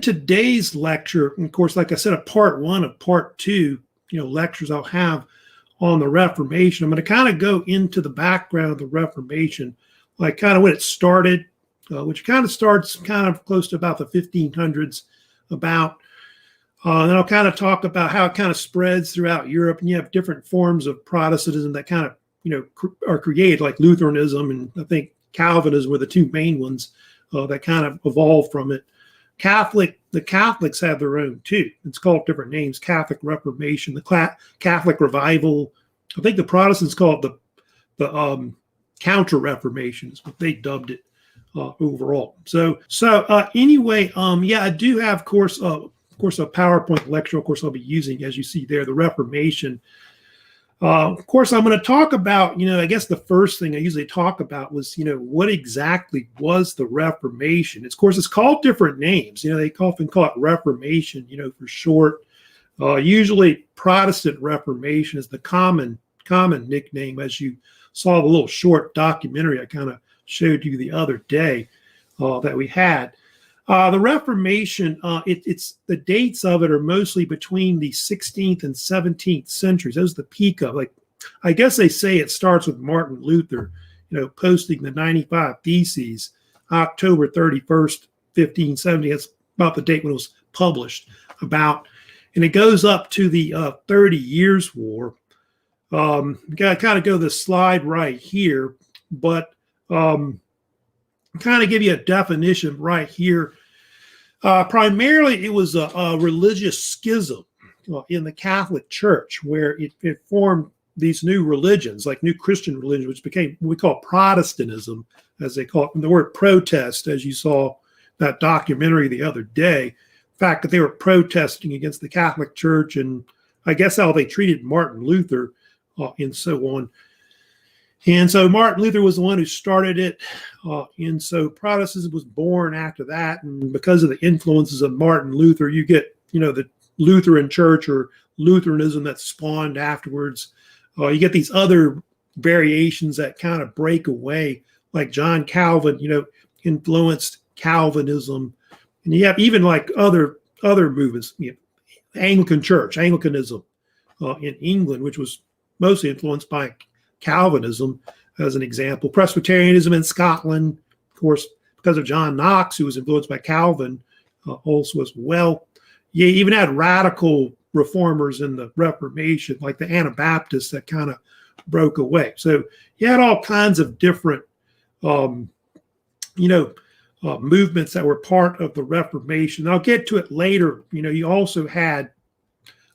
Today's lecture, of course, like I said, a part one of part two, lectures I'll have on the Reformation. I'm going to kind of go into the background of the Reformation, like kind of when it started, which kind of starts kind of close to about the 1500s, about. And then I'll kind of talk about how it kind of spreads throughout Europe, and you have different forms of Protestantism that kind of, are created, like Lutheranism and I think Calvinism were the two main ones that kind of evolved from it. The Catholics have their own too. It's called different names: Catholic Reformation, the Catholic Revival. I think the Protestants call it the Counter-Reformation is what they dubbed it overall. So anyway, yeah, I do have, of course, a PowerPoint lecture. Of course, I'll be using, as you see there, the Reformation. Of course, I'm going to talk about, I guess the first thing I usually talk about was, what exactly was the Reformation? Of course, it's called different names. They often call it Reformation, for short. Usually Protestant Reformation is the common nickname, as you saw the little short documentary I kind of showed you the other day that we had. The Reformation, it's the dates of it are mostly between the 16th and 17th centuries. Those are the peak of, I guess they say it starts with Martin Luther, posting the 95 Theses, October 31st, 1570. That's about the date when it was published and it goes up to the 30 Years' War. Got to kind of go to the slide right here, but kind of give you a definition right here. Primarily, it was a religious schism in the Catholic Church, where it formed these new religions, like new Christian religion, which became what we call Protestantism, as they call it. And the word protest, as you saw that documentary the other day, the fact that they were protesting against the Catholic Church and I guess how they treated Martin Luther and so on. And so Martin Luther was the one who started it. And so Protestantism was born after that. And because of the influences of Martin Luther, you get, the Lutheran Church or Lutheranism that spawned afterwards. You get these other variations that kind of break away, like John Calvin, influenced Calvinism. And you have even like other movements, Anglican Church, Anglicanism in England, which was mostly influenced by Calvinism, as an example. Presbyterianism in Scotland, of course, because of John Knox, who was influenced by Calvin also as well. You even had radical reformers in the Reformation, like the Anabaptists, that kind of broke away. So you had all kinds of different, movements that were part of the Reformation. I'll get to it later. You also had,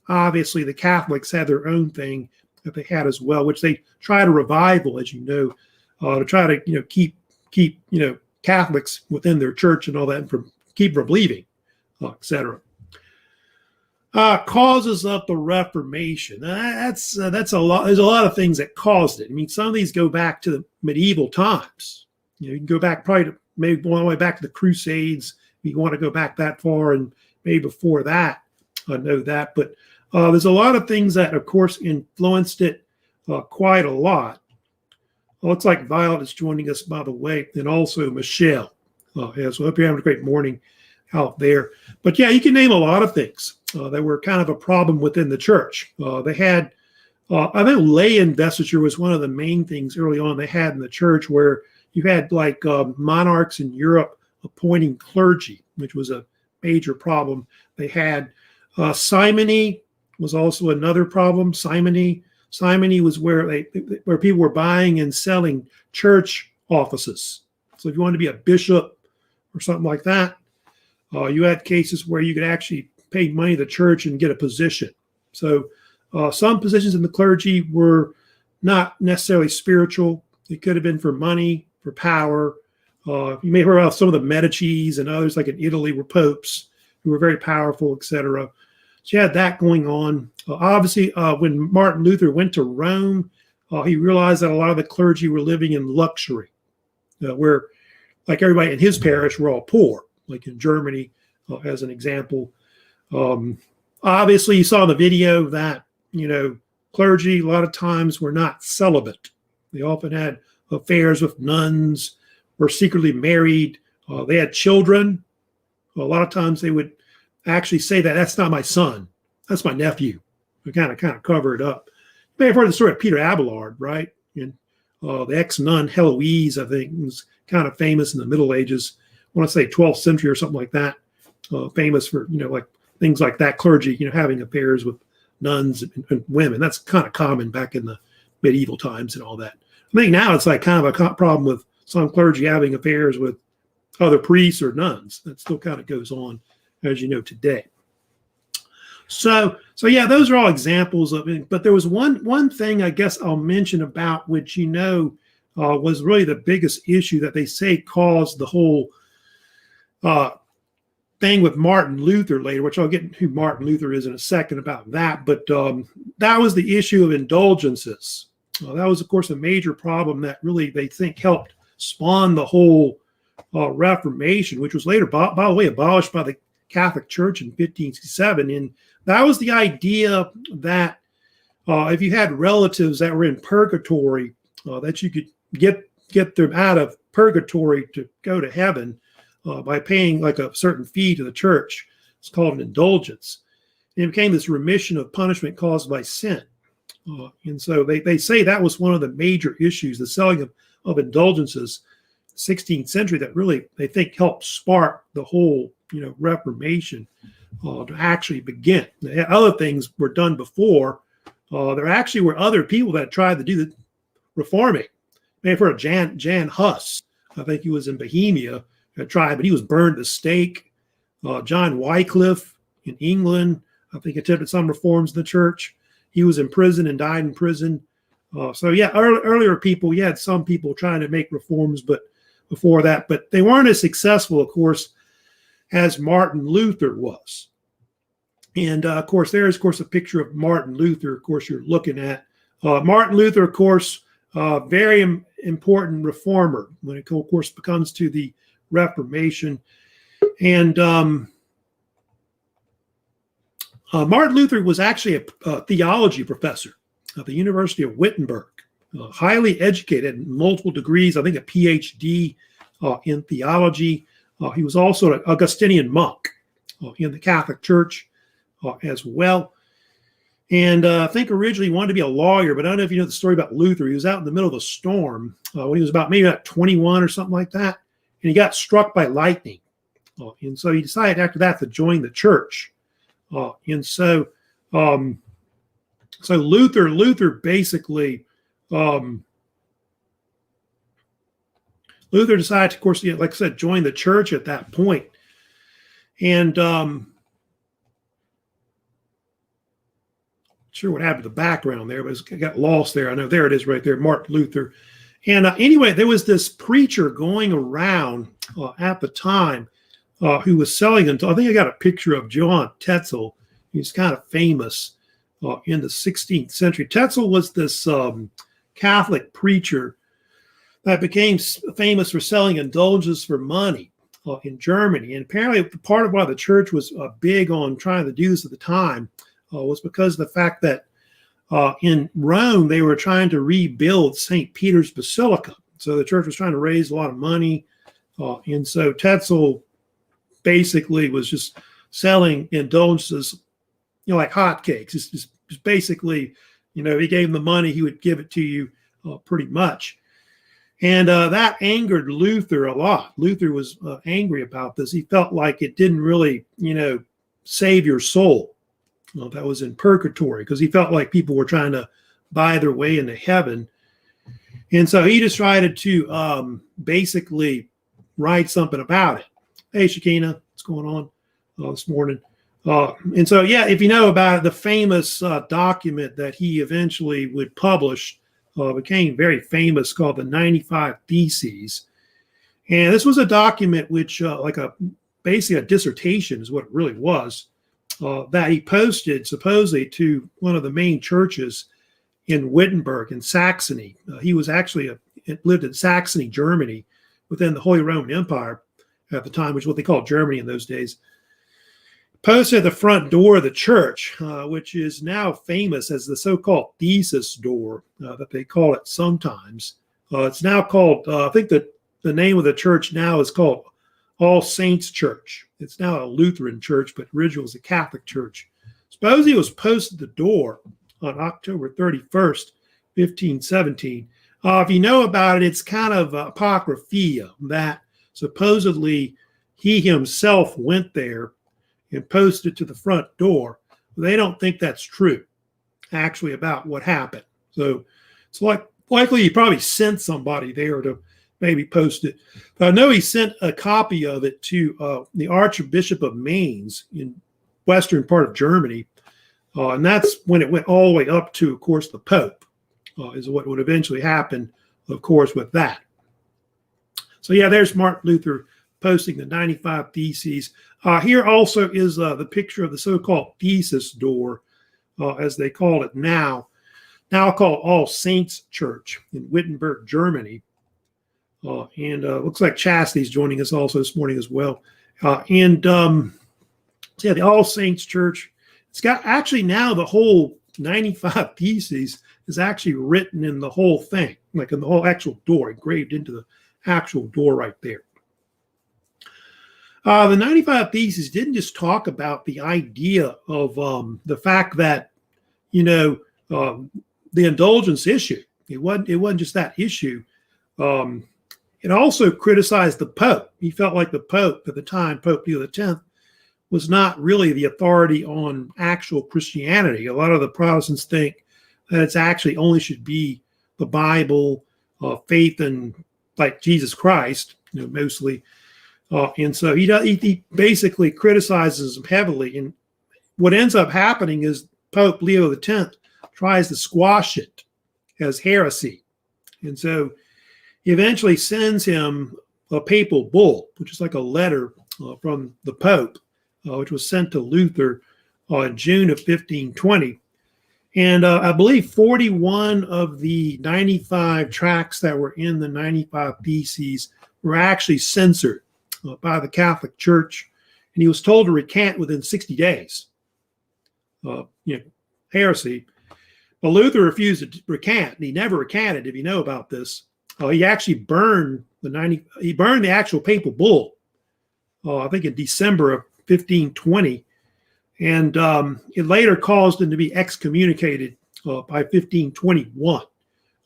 obviously, the Catholics had their own thing that they had as well, which they tried a revival, as you know, to try to keep Catholics within their church and all that, and keep from leaving, etc. Causes of the Reformation. That's a lot. There's a lot of things that caused it. I mean, some of these go back to the medieval times. You can go back probably maybe all the way back to the Crusades. If you want to go back that far, and maybe before that, I know that, but. There's a lot of things that, of course, influenced it quite a lot. Looks like Violet is joining us, by the way, and also Michelle. So I hope you're having a great morning out there. But yeah, you can name a lot of things that were kind of a problem within the church. They had, I think lay investiture was one of the main things early on they had in the church, where you had like monarchs in Europe appointing clergy, which was a major problem. They had simony was also another problem. Simony was where people were buying and selling church offices. So if you wanted to be a bishop or something like that, you had cases where you could actually pay money to the church and get a position. So some positions in the clergy were not necessarily spiritual. It could have been for money, for power. You may have heard about some of the Medicis and others, like in Italy, were popes who were very powerful, etc. So you had that going on. Obviously, when Martin Luther went to Rome, he realized that a lot of the clergy were living in luxury, where, like everybody in his parish, were all poor, like in Germany, as an example. Obviously, you saw in the video that, clergy a lot of times were not celibate. They often had affairs with nuns, were secretly married. They had children a lot of times they would actually say that that's not my son, that's my nephew. We kind of cover it up. You may have heard the story of Peter Abelard, right? And the ex-nun Heloise, I think, was kind of famous in the Middle Ages. I want to say 12th century or something like that. Famous for, like things like that, clergy, having affairs with nuns and women. That's kind of common back in the medieval times and all that. I think now it's like kind of a problem with some clergy having affairs with other priests or nuns. That still kind of goes on, as you know, today. So yeah, those are all examples of it. But there was one thing I guess I'll mention about which, was really the biggest issue that they say caused the whole thing with Martin Luther later, which I'll get into who Martin Luther is in a second about that. But that was the issue of indulgences. That was, of course, a major problem that really they think helped spawn the whole Reformation, which was later, by the way, abolished by the Catholic Church in 1567. And that was the idea that if you had relatives that were in purgatory, that you could get them out of purgatory to go to heaven by paying like a certain fee to the church. It's called an indulgence. And it became this remission of punishment caused by sin. And so they say that was one of the major issues, the selling of indulgences, 16th century, that really they think helped spark the whole Reformation to actually begin. Other things were done before. There actually were other people that tried to do the reforming. You may have heard of Jan Hus. I think he was in Bohemia, tried, but he was burned at the stake. John Wycliffe in England, I think, attempted some reforms in the church. He was in prison and died in prison. So yeah, earlier people, you had some people trying to make reforms, but before that, but they weren't as successful, of course, as Martin Luther was. And of course, there is, of course, a picture of Martin Luther, of course, you're looking at. Martin Luther, of course, very important reformer when it, of course, comes to the Reformation. And Martin Luther was actually a theology professor at the University of Wittenberg, highly educated, multiple degrees, I think a PhD in theology. He was also an Augustinian monk in the Catholic Church as well. And I think originally he wanted to be a lawyer, but I don't know if you know the story about Luther. He was out in the middle of a storm when he was maybe about 21 or something like that, and he got struck by lightning. And so he decided after that to join the church. And so Luther basically, Luther decided to, of course, like I said, join the church at that point. And sure what happened to the background there, but it got lost there. I know there it is right there, Martin Luther. And anyway, there was this preacher going around at the time who was selling until, I think I got a picture of John Tetzel. He's kind of famous in the 16th century. Tetzel was this Catholic preacher that became famous for selling indulgences for money in Germany. And apparently part of why the church was big on trying to do this at the time was because of the fact that in Rome, they were trying to rebuild St. Peter's Basilica. So the church was trying to raise a lot of money. And so Tetzel basically was just selling indulgences, like hotcakes. It's just basically, he gave him the money, he would give it to you pretty much. And that angered Luther a lot. Luther was angry about this. He felt like it didn't really, save your soul. That was in purgatory, because he felt like people were trying to buy their way into heaven. And so he decided to basically write something about it. Hey, Shekinah, what's going on this morning? And so, yeah, if you know about it, the famous document that he eventually would publish became very famous, called the 95 Theses. And this was a document which, basically a dissertation is what it really was, that he posted supposedly to one of the main churches in Wittenberg in Saxony. He was actually lived in Saxony, Germany, within the Holy Roman Empire at the time, which is what they called Germany in those days. Posted at the front door of the church, which is now famous as the so-called thesis door, that they call it sometimes. It's now called, I think that the name of the church now is called All Saints Church. It's now a Lutheran church, but originally was a Catholic church. Supposedly it was posted at the door on October 31st, 1517. If you know about it, it's kind of apocrypha that supposedly he himself went there and posted to the front door. They don't think that's true, actually, about what happened. So it's likely he probably sent somebody there to maybe post it. But I know he sent a copy of it to the Archbishop of Mainz in western part of Germany. And that's when it went all the way up to, of course, the Pope, is what would eventually happen, of course, with that. So, yeah, there's Martin Luther posting the 95 Theses. Here also is the picture of the so-called thesis door, as they call it now called All Saints Church in Wittenberg, Germany. And looks like Chastity's joining us also this morning as well. So yeah, the All Saints Church. It's got actually now the whole 95 Theses is actually written in the whole thing, like in the whole actual door, engraved into the actual door right there. The 95 Theses didn't just talk about the idea of the fact that, the indulgence issue. It wasn't just that issue. It also criticized the Pope. He felt like the Pope at the time, Pope Leo X, was not really the authority on actual Christianity. A lot of the Protestants think that it's actually only should be the Bible, faith in like Jesus Christ, mostly. And so he basically criticizes them heavily. And what ends up happening is Pope Leo X tries to squash it as heresy. And so he eventually sends him a papal bull, which is like a letter from the Pope, which was sent to Luther in June of 1520. And I believe 41 of the 95 tracts that were in the 95 Theses were actually censored by the Catholic Church. And he was told to recant within 60 days. Heresy. But Luther refused to recant, and he never recanted, if you know about this. He actually burned the actual papal bull, I think in December of 1520, and it later caused him to be excommunicated by 1521,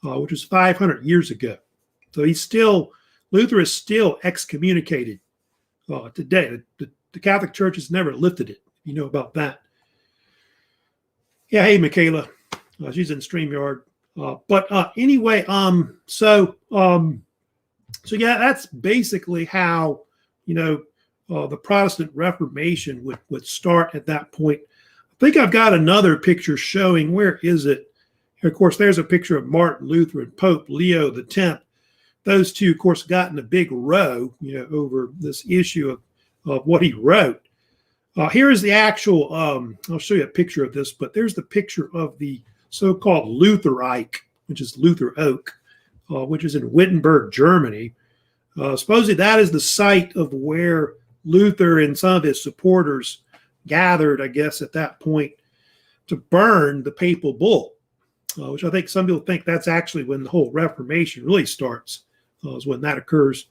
which was 500 years ago. So Luther is still excommunicated today. The Catholic Church has never lifted it. You know about that. Yeah, hey, Michaela. She's in StreamYard. But anyway, so yeah, that's basically how, the Protestant Reformation would start at that point. I think I've got another picture showing, where is it? Of course, there's a picture of Martin Luther and Pope Leo X. Those two, of course, got in a big row, over this issue of what he wrote. Here is the actual, I'll show you a picture of this, but there's the picture of the so-called Luther Eich, which is Luther Oak, which is in Wittenberg, Germany. Supposedly that is the site of where Luther and some of his supporters gathered, I guess, at that point to burn the papal bull, which I think some people think that's actually when the whole Reformation really starts, is when that occurs.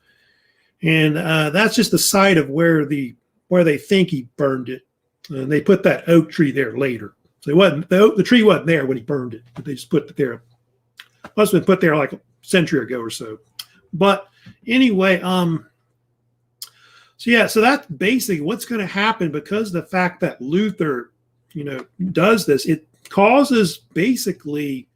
And that's just the site of where they think he burned it. And they put that oak tree there later. So the tree wasn't there when he burned it, but they just put it there. Must have been put there like a century ago or so. But anyway, so that's basically what's going to happen, because the fact that Luther, does this, it causes basically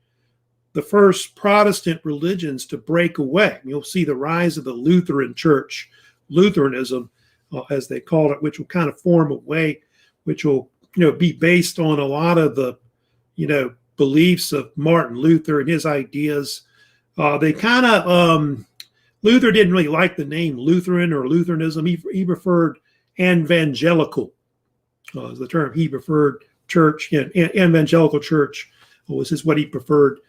the first Protestant religions to break away. You'll see the rise of the Lutheran Church, Lutheranism, as they called it, which will kind of form a way, which will be based on a lot of the, beliefs of Martin Luther and his ideas. They kind of, Luther didn't really like the name Lutheran or Lutheranism. He preferred evangelical, is the term he preferred. Church, evangelical church was what he preferred.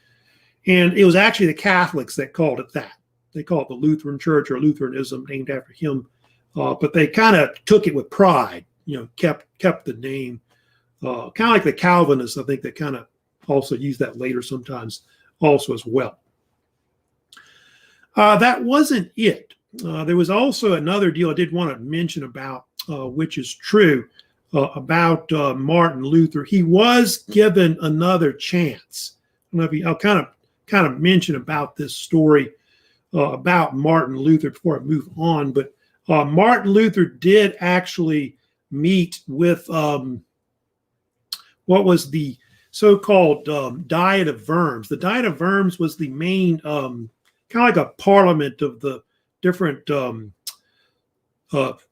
And it was actually the Catholics that called it that. They call it the Lutheran Church or Lutheranism, named after him. But they kind of took it with pride, kept the name. Kind of like the Calvinists, I think, that kind of also use that later sometimes also as well. That wasn't it. there was also another deal I did want to mention about, which is true about Martin Luther. He was given another chance. I don't know if I'll kind of mention about this story about Martin Luther before I move on. But Martin Luther did actually meet with what was the so-called Diet of Worms. The Diet of Worms was the main kind of like a parliament of the different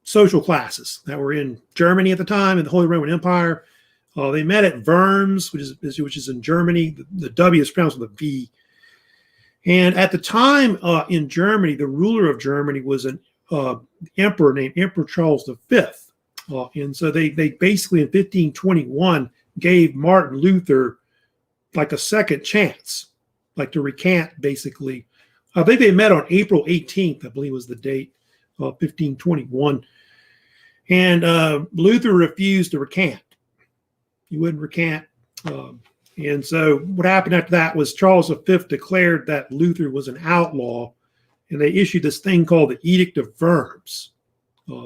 social classes that were in Germany at the time, in the Holy Roman Empire. They met at Worms, which is in Germany. The W is pronounced with a V. And at the time in Germany, the ruler of Germany was an emperor named Emperor Charles V. And so they basically in 1521 gave Martin Luther like a second chance, like to recant basically. I think they met on April 18th, I believe was the date, 1521. And Luther refused to recant. He wouldn't recant. And so what happened after that was Charles V declared that Luther was an outlaw, and they issued this thing called the Edict of Worms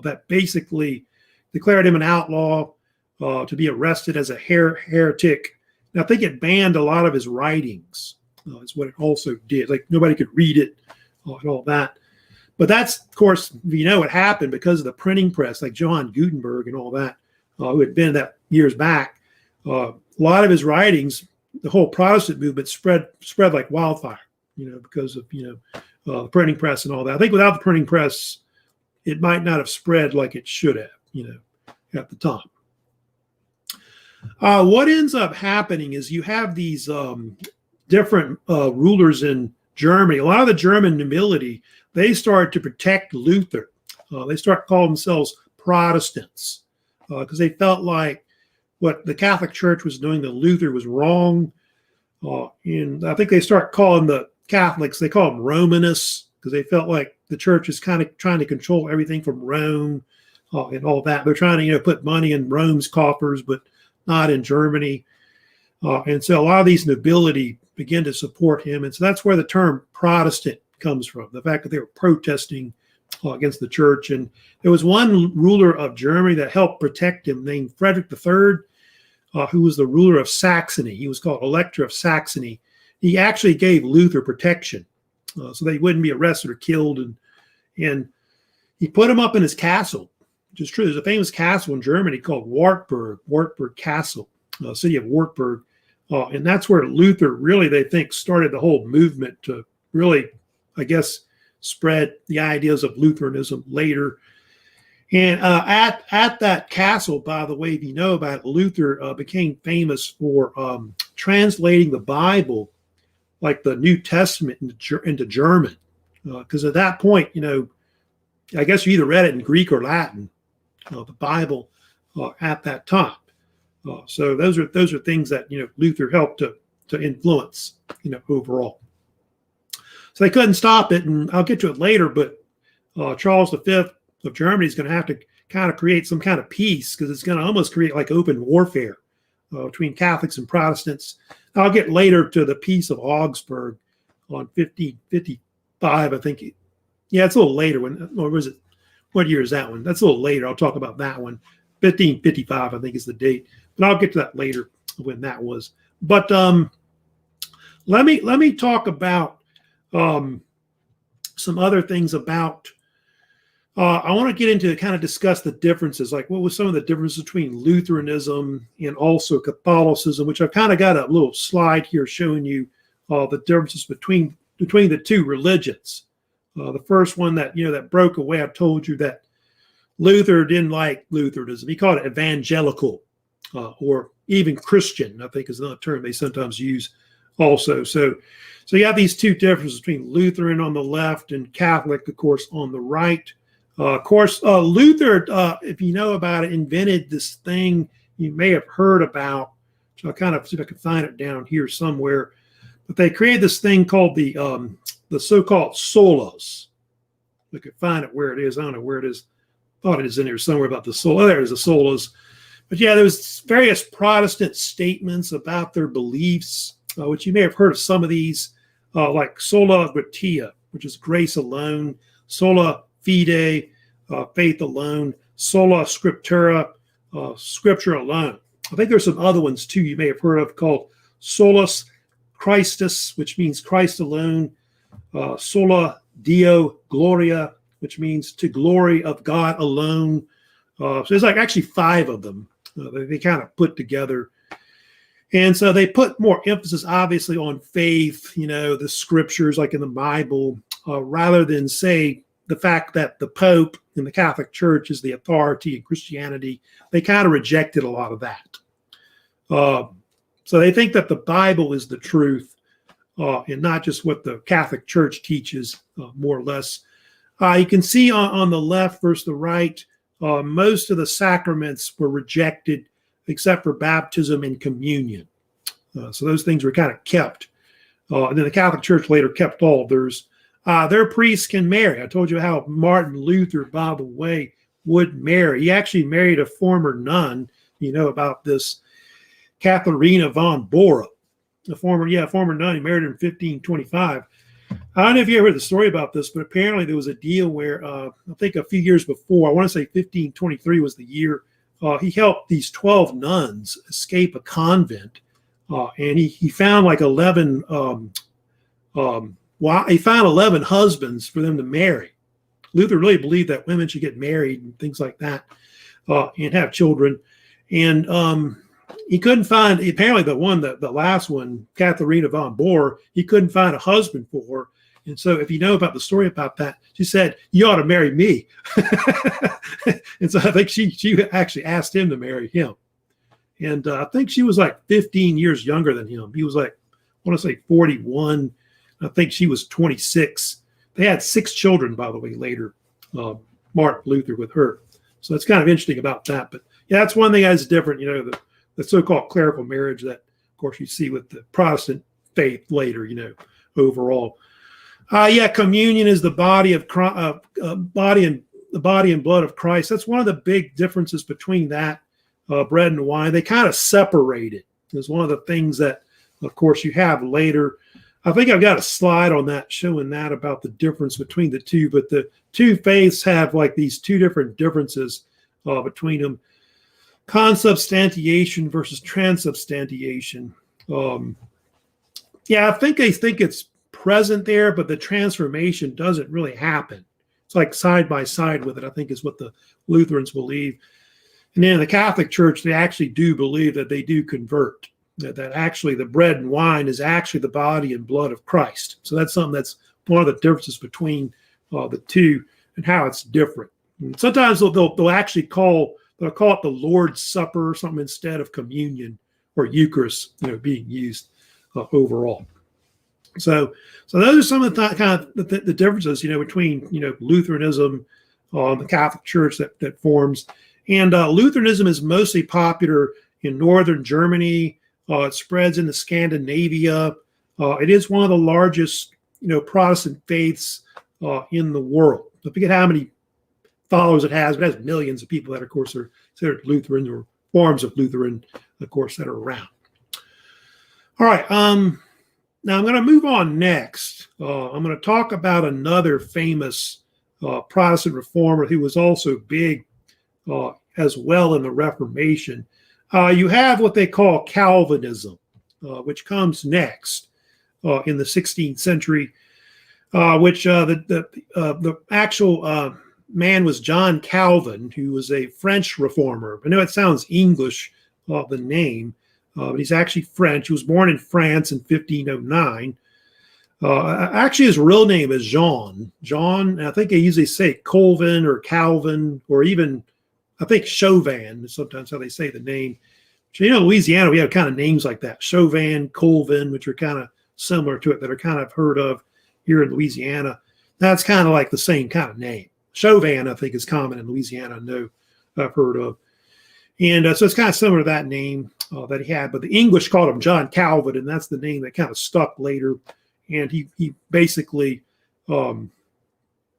that basically declared him an outlaw, to be arrested as a heretic. And I think it banned a lot of his writings, is what it also did. Like nobody could read it and all that. But that's, of course, what happened because of the printing press, like John Gutenberg and all that, who had been that years back. A lot of his writings, the whole Protestant movement spread like wildfire, because of, the printing press and all that. I think without the printing press, it might not have spread like it should have, at the time. What ends up happening is you have these different rulers in Germany. A lot of the German nobility, they start to protect Luther. They start calling themselves Protestants because they felt like what the Catholic Church was doing, that Luther was wrong. And I think they start calling the Catholics, they call them Romanists, because they felt like the church is kind of trying to control everything from Rome and all that. They're trying to put money in Rome's coffers, but not in Germany. And so a lot of these nobility begin to support him. And so that's where the term Protestant comes from, the fact that they were protesting against the church. And there was one ruler of Germany that helped protect him named Frederick III, who was the ruler of Saxony. He was called Elector of Saxony. He actually gave Luther protection so that he wouldn't be arrested or killed. And he put him up in his castle, which is true. There's a famous castle in Germany called Wartburg Castle, city of Wartburg. And that's where Luther really, they think, started the whole movement to really, I guess, spread the ideas of Lutheranism later. And at that castle, by the way, if you know about it, Luther became famous for translating the Bible, like the New Testament, into German. Because at that point, I guess you either read it in Greek or Latin, the Bible at that time. So those are things that Luther helped to influence overall. So they couldn't stop it, and I'll get to it later. But Charles V of Germany is going to have to kind of create some kind of peace, because it's going to almost create like open warfare between Catholics and Protestants. I'll get later to the Peace of Augsburg on 1555, I think. Yeah, it's a little later. What year is that one? That's a little later. I'll talk about that one. 1555, I think, is the date. But I'll get to that later when that was. But let me talk about some other things about. I want to get into kind of discuss the differences, like what was some of the differences between Lutheranism and also Catholicism, which I've kind of got a little slide here showing you the differences between the two religions. The first one that broke away, I told you that Luther didn't like Lutheranism. He called it evangelical or even Christian, I think is another term they sometimes use also. So you have these two differences between Lutheran on the left and Catholic, of course, on the right. Of course, Luther, if you know about it, invented this thing you may have heard about. So I'll kind of see if I can find it down here somewhere. But they created this thing called the so-called solas. I could find it where it is. I don't know where it is. Thought it is in here somewhere about the sola. Oh, there it is, the solas. But yeah, there was various Protestant statements about their beliefs, which you may have heard of some of these, like sola gratia, which is grace alone. sola fide, faith alone, sola scriptura, scripture alone. I think there's some other ones too you may have heard of called solus Christus, which means Christ alone, sola Deo gloria, which means to glory of God alone. So there's like actually 5 of them they kind of put together. And so they put more emphasis, obviously, on faith, the scriptures like in the Bible, rather than say the fact that the Pope in the Catholic Church is the authority in Christianity. They kind of rejected a lot of that. So they think that the Bible is the truth and not just what the Catholic Church teaches, more or less. You can see on the left versus the right, most of the sacraments were rejected except for baptism and communion. So those things were kind of kept. And then the Catholic Church later kept all of theirs. Their priests can marry. I told you how Martin Luther, by the way, would marry. He actually married a former nun. You know about this, Katharina von Bora, a former nun. He married her in 1525. I don't know if you ever heard the story about this, but apparently there was a deal where I think a few years before, I want to say 1523 was the year, he helped these 12 nuns escape a convent, and he found like 11. He found 11 husbands for them to marry. Luther really believed that women should get married and things like that, and have children. And he couldn't find, apparently the last one, Katharina von Bora, he couldn't find a husband for her. And so if you know about the story about that, she said, "You ought to marry me." And so I think she actually asked him to marry him. And I think she was like 15 years younger than him. He was like, I want to say 41. I think she was 26. They had 6 children, by the way, later, Martin Luther with her. So it's kind of interesting about that. But yeah, that's one thing that's different, the so-called clerical marriage that, of course, you see with the Protestant faith later, overall. Communion is the body of the body and blood of Christ. That's one of the big differences between that bread and wine. They kind of separate it. It's one of the things that, of course, you have later. I think I've got a slide on that showing that about the difference between the two, but the two faiths have like these 2 different differences between them. Consubstantiation versus transubstantiation. I think they think it's present there, but the transformation doesn't really happen. It's like side by side with it, I think is what the Lutherans believe. And then in the Catholic Church, they actually do believe that they do convert, that actually the bread and wine is actually the body and blood of Christ. So that's something that's one of the differences between the two and how it's different. And sometimes they'll actually call it the Lord's Supper or something instead of communion or Eucharist, being used overall. So those are some of the differences, between Lutheranism, the Catholic Church that forms, and Lutheranism is mostly popular in northern Germany. It spreads into Scandinavia. It is one of the largest, Protestant faiths in the world. I forget how many followers it has, but it has millions of people that, of course, are considered Lutheran or forms of Lutheran, of course, that are around. All right. Now I'm going to move on next. I'm going to talk about another famous Protestant reformer who was also big as well in the Reformation. You have what they call Calvinism, which comes next in the 16th century, which the actual man was John Calvin, who was a French reformer. I know it sounds English, the name, but he's actually French. He was born in France in 1509. Actually, his real name is Jean. I think they usually say Colvin or Calvin, or even, I think, Chauvin is sometimes how they say the name. So, Louisiana, we have kind of names like that. Chauvin, Colvin, which are kind of similar to it, that are kind of heard of here in Louisiana. That's kind of like the same kind of name. Chauvin, I think, is common in Louisiana. I know I've heard of. And so it's kind of similar to that name that he had. But the English called him John Calvin, and that's the name that kind of stuck later. And he basically, the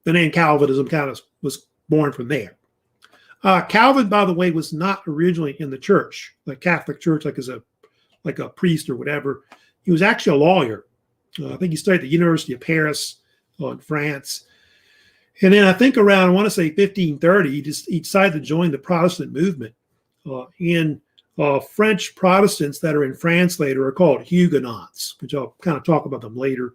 name Calvinism kind of was born from there. Calvin, by the way, was not originally in the church, the Catholic Church, like a priest or whatever. He was actually a lawyer. I think he studied at the University of Paris in France. And then I think around, I want to say 1530, he decided to join the Protestant movement. And French Protestants that are in France later are called Huguenots, which I'll kind of talk about them later.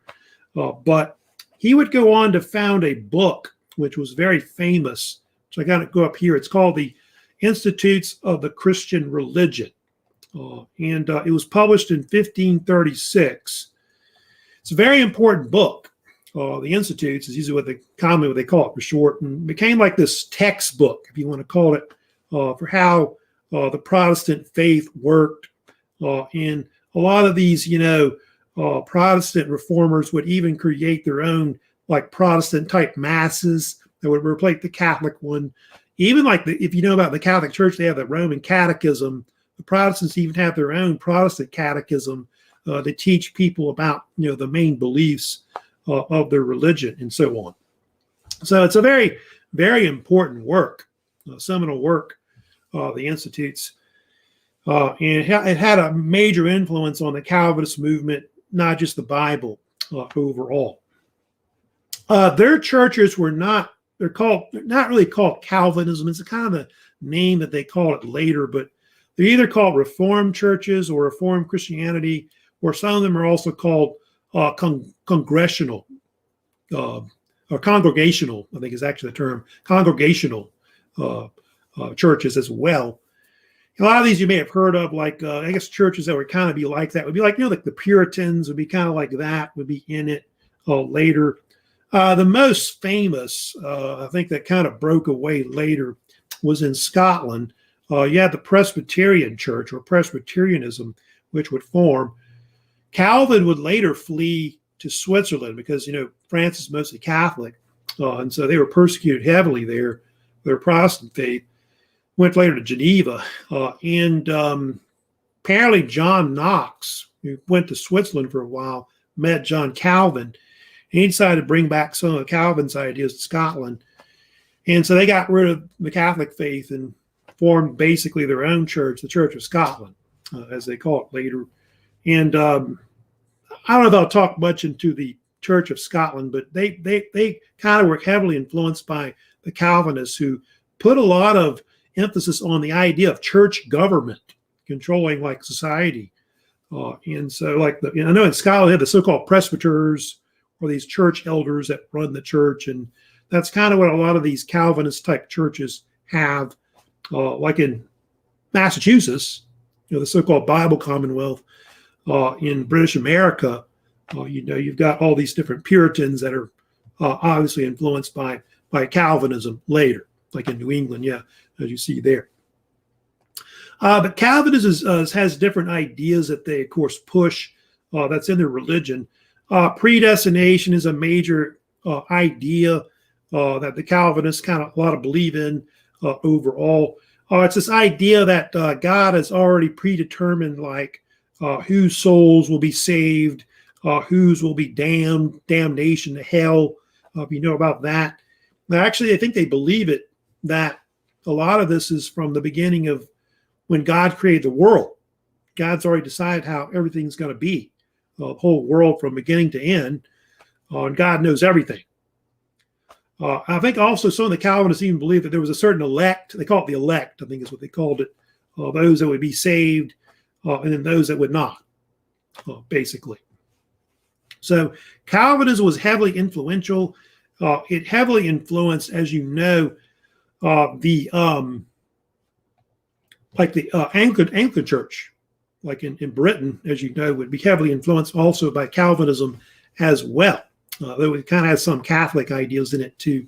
But he would go on to found a book, which was very famous, which I got to go up here. It's called the Institutes of the Christian Religion. And it was published in 1536. It's a very important book. The Institutes is usually what they call it for short, and became like this textbook, if you want to call it, for how the Protestant faith worked. And a lot of these, Protestant reformers would even create their own like Protestant type masses that would replace the Catholic one. Even like if you know about the Catholic Church, they have the Roman Catechism. The Protestants even have their own Protestant catechism to teach people about the main beliefs of their religion and so on. So it's a very, very important work, seminal work, the Institutes. And it had a major influence on the Calvinist movement, not just the Bible overall. Their churches were not really called Calvinism. It's a kind of a name that they call it later, but they're either called Reformed churches or Reformed Christianity, or some of them are also called congregational, or congregational, I think is actually the term, congregational churches as well. A lot of these you may have heard of, like, I guess churches that would kind of be like that would be like, like the Puritans would be kind of like that, would be in it later. The most famous, I think that kind of broke away later, was in Scotland. You had the Presbyterian Church or Presbyterianism, which would form. Calvin would later flee to Switzerland because, France is mostly Catholic. And so they were persecuted heavily there, their Protestant faith. Went later to Geneva. And apparently John Knox, who went to Switzerland for a while, met John Calvin. And he decided to bring back some of Calvin's ideas to Scotland. And so they got rid of the Catholic faith and formed basically their own church, the Church of Scotland, as they call it later. And I don't know if I'll talk much into the Church of Scotland, but they kind of were heavily influenced by the Calvinists, who put a lot of emphasis on the idea of church government controlling like society. And so like I know in Scotland they have the so-called presbyters, or these church elders that run the church. And that's kind of what a lot of these Calvinist type churches have. Like in Massachusetts, the so-called Bible Commonwealth, in British America, you've got all these different Puritans that are obviously influenced by Calvinism later, like in New England, as you see there. But Calvinism has different ideas that they, of course, push that's in their religion. Predestination is a major idea that the Calvinists kind of a lot of believe in overall. It's this idea that God has already predetermined like whose souls will be saved, whose will be damnation to hell. If you know about that. Now, actually, I think they believe it, that a lot of this is from the beginning of when God created the world. God's already decided how everything's going to be, the whole world from beginning to end, and God knows everything. I think also some of the Calvinists even believe that there was a certain elect, they call it the elect, I think is what they called it, those that would be saved, and then those that would not, basically. So Calvinism was heavily influential. It heavily influenced, as you know, the Anglican Church, like in Britain, as you know, would be heavily influenced also by Calvinism as well. Though it kind of has some Catholic ideas in it too,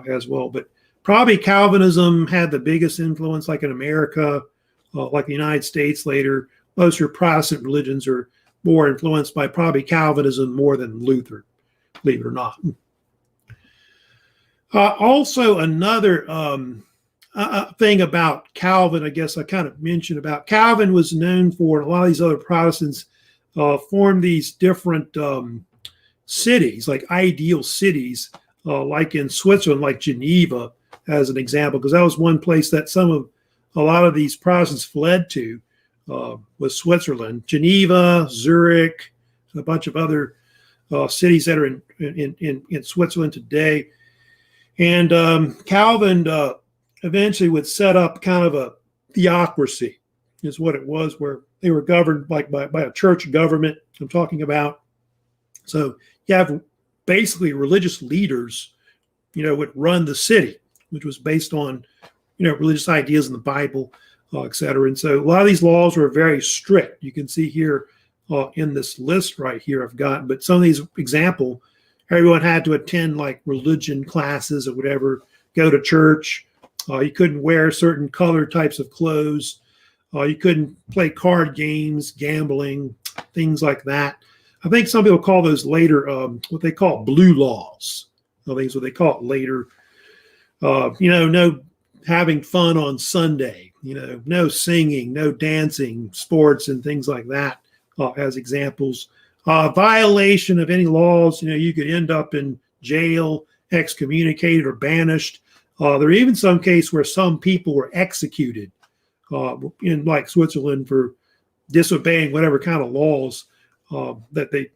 as well. But probably Calvinism had the biggest influence, like in America, like the United States later. Most of your Protestant religions are more influenced by probably Calvinism more than Luther, believe it or not. Also, another thing about Calvin, I guess I kind of mentioned about Calvin was known for, and a lot of these other Protestants formed these different cities, like ideal cities, like in Switzerland, like Geneva, as an example, because that was one place that a lot of these Protestants fled to, was Switzerland. Geneva, Zurich, a bunch of other cities that are in Switzerland today. And Calvin eventually would set up kind of a theocracy, is what it was, where they were governed like by a church government I'm talking about. So you have basically religious leaders, would run the city, which was based on, religious ideas in the Bible, et cetera. And so a lot of these laws were very strict. You can see here in this list right here I've got, but some of these example, everyone had to attend like religion classes or whatever, go to church. You couldn't wear certain color types of clothes. You couldn't play card games, gambling, things like that. I think some people call those later what they call blue laws. I think that's what they call it later. No having fun on Sunday, no singing, no dancing, sports, and things like that as examples. Violation of any laws, you could end up in jail, excommunicated, or banished. There are even some cases where some people were executed in like Switzerland for disobeying whatever kind of laws that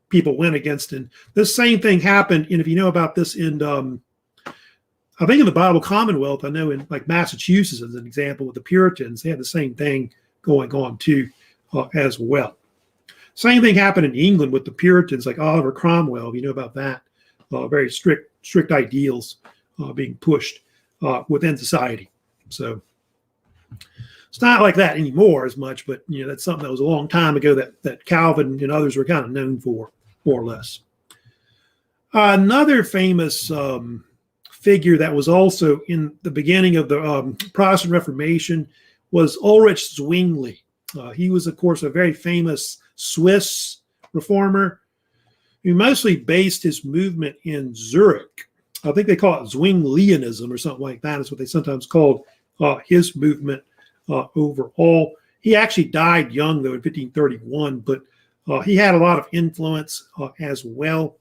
people went against. And this same thing happened, and if you know about this in, I think in the Bible Commonwealth, I know in like Massachusetts as an example with the Puritans, they had the same thing going on too as well. Same thing happened in England with the Puritans, like Oliver Cromwell, if you know about that. Very strict ideals being pushed within society. So it's not like that anymore as much, but that's something that was a long time ago that Calvin and others were kind of known for, more or less. Another famous figure that was also in the beginning of the Protestant Reformation was Ulrich Zwingli. He was, of course, a very famous Swiss reformer who mostly based his movement in Zurich. I think they call it Zwinglianism or something like that is what they sometimes called his movement overall. He actually died young, though, in 1531, but he had a lot of influence as well.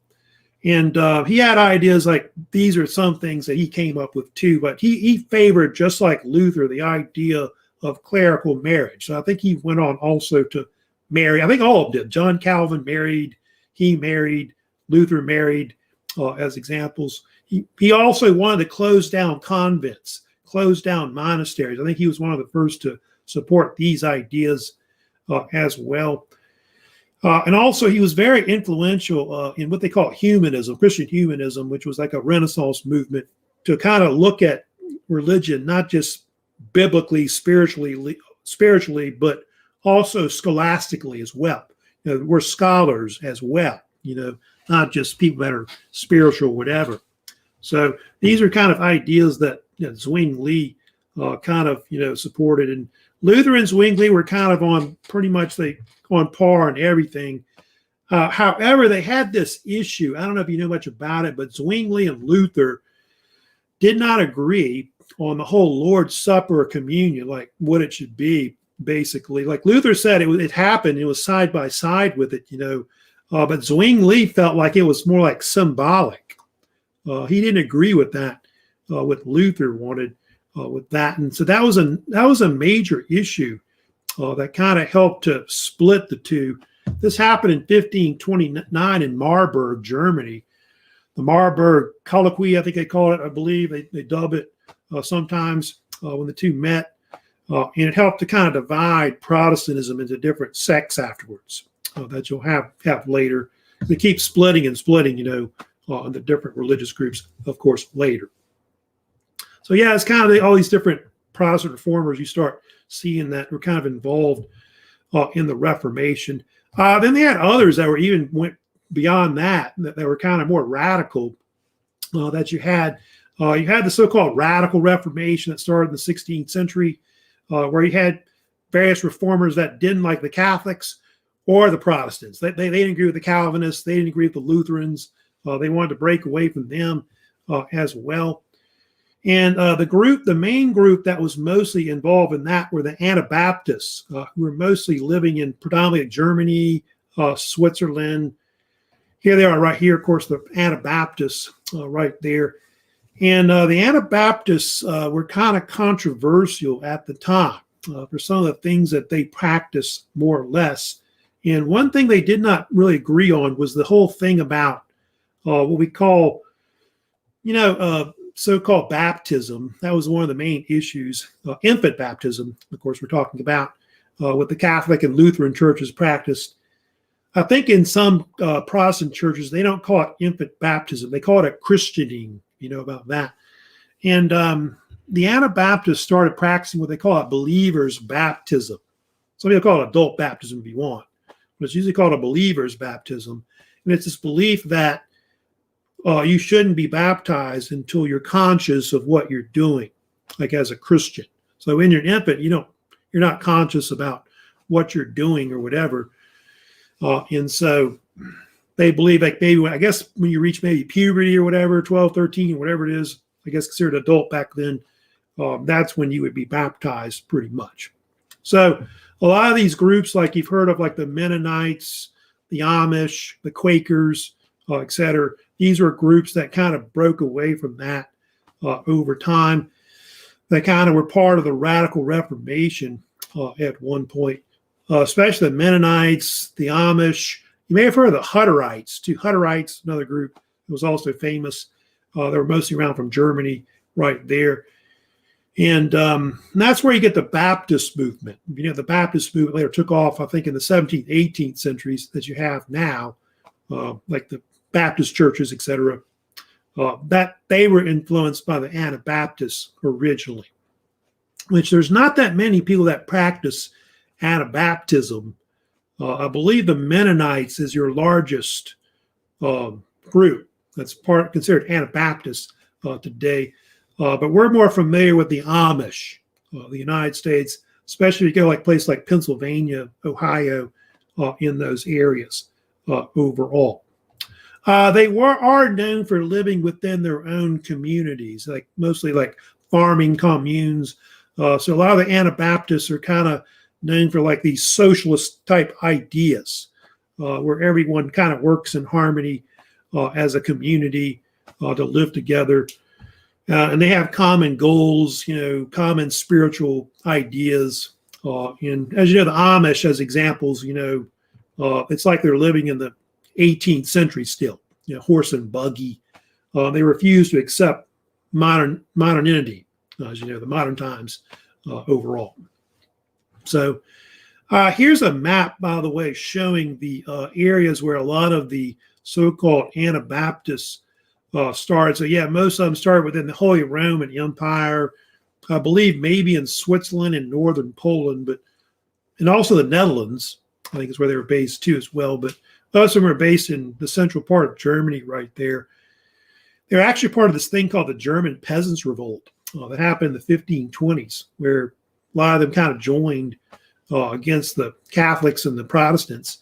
And he had ideas like these are some things that he came up with too, but he favored, just like Luther, the idea of clerical marriage. So I think he went on also to marry. I think all of them did. John Calvin married, he married, Luther married as examples. He also wanted to close down convents, close down monasteries. I think he was one of the first to support these ideas as well. And also he was very influential in what they call humanism, Christian humanism, which was like a Renaissance movement to kind of look at religion, not just biblically, spiritually, but also scholastically as well. We're scholars as well, not just people that are spiritual, whatever. So these are kind of ideas that Zwingli kind of, supported. And Luther and Zwingli were kind of on pretty much on par and everything. However, they had this issue. I don't know if you know much about it, but Zwingli and Luther did not agree on the whole Lord's Supper or communion, like what it should be, basically. Like Luther said, it happened. It was side by side with it, but Zwingli felt like it was more like symbolic. He didn't agree with that, what Luther wanted with that. And so that was a major issue that kind of helped to split the two. This happened in 1529 in Marburg, Germany. The Marburg Colloquy, I think they call it, I believe. They dub it sometimes when the two met. And it helped to kind of divide Protestantism into different sects afterwards that you'll have later. They keep splitting and splitting, in the different religious groups, of course, later. So yeah, it's kind of all these different Protestant reformers you start seeing that were kind of involved in the Reformation. Then they had others that were even went beyond that were kind of more radical. That you had the so-called radical Reformation that started in the 16th century, where you had various reformers that didn't like the Catholics or the Protestants. They didn't agree with the Calvinists. They didn't agree with the Lutherans. They wanted to break away from them as well. And the main group that was mostly involved in that were the Anabaptists, who were mostly living in predominantly Germany, Switzerland. Here they are right here, of course, the Anabaptists right there. And the Anabaptists were kind of controversial at the time for some of the things that they practiced more or less. And one thing they did not really agree on was the whole thing about what we call, so-called baptism, that was one of the main issues. Infant baptism, of course, we're talking about what the Catholic and Lutheran churches practiced. I think in some Protestant churches, they don't call it infant baptism. They call it a christening, about that. And the Anabaptists started practicing what they call a believer's baptism. Some people call it adult baptism if you want, but it's usually called a believer's baptism. And it's this belief that you shouldn't be baptized until you're conscious of what you're doing, like as a Christian. So when you're an infant, you're not conscious about what you're doing or whatever. And so they believe like maybe, I guess when you reach maybe puberty or whatever, 12, 13, whatever it is, I guess considered adult back then, that's when you would be baptized pretty much. So a lot of these groups, like you've heard of, like the Mennonites, the Amish, the Quakers, et cetera, these were groups that kind of broke away from that over time. They kind of were part of the radical Reformation at one point, especially the Mennonites, the Amish. You may have heard of the Hutterites, too. Hutterites, another group that was also famous. They were mostly around from Germany right there. And that's where you get the Baptist movement. The Baptist movement later took off, I think, in the 17th, 18th centuries that you have now, like the Baptist churches, et cetera, that they were influenced by the Anabaptists originally, which there's not that many people that practice Anabaptism. I believe the Mennonites is your largest group that's considered Anabaptist today. But we're more familiar with the Amish, the United States, especially if you go like places like Pennsylvania, Ohio, in those areas overall. They are known for living within their own communities, like mostly like farming communes. So a lot of the Anabaptists are kind of known for like these socialist type ideas, where everyone kind of works in harmony as a community to live together. And they have common goals, common spiritual ideas. And as you know, the Amish as examples, it's like they're living in the 18th century still, horse and buggy. They refuse to accept modernity, as you know, the modern times overall. So here's a map, by the way, showing the areas where a lot of the so-called Anabaptists started. So yeah, most of them started within the Holy Roman Empire, I believe maybe in Switzerland and northern Poland, and also the Netherlands, I think is where they were based too as well. But most of them are based in the central part of Germany right there. They're actually part of this thing called the German Peasants' Revolt that happened in the 1520s, where a lot of them kind of joined against the Catholics and the Protestants.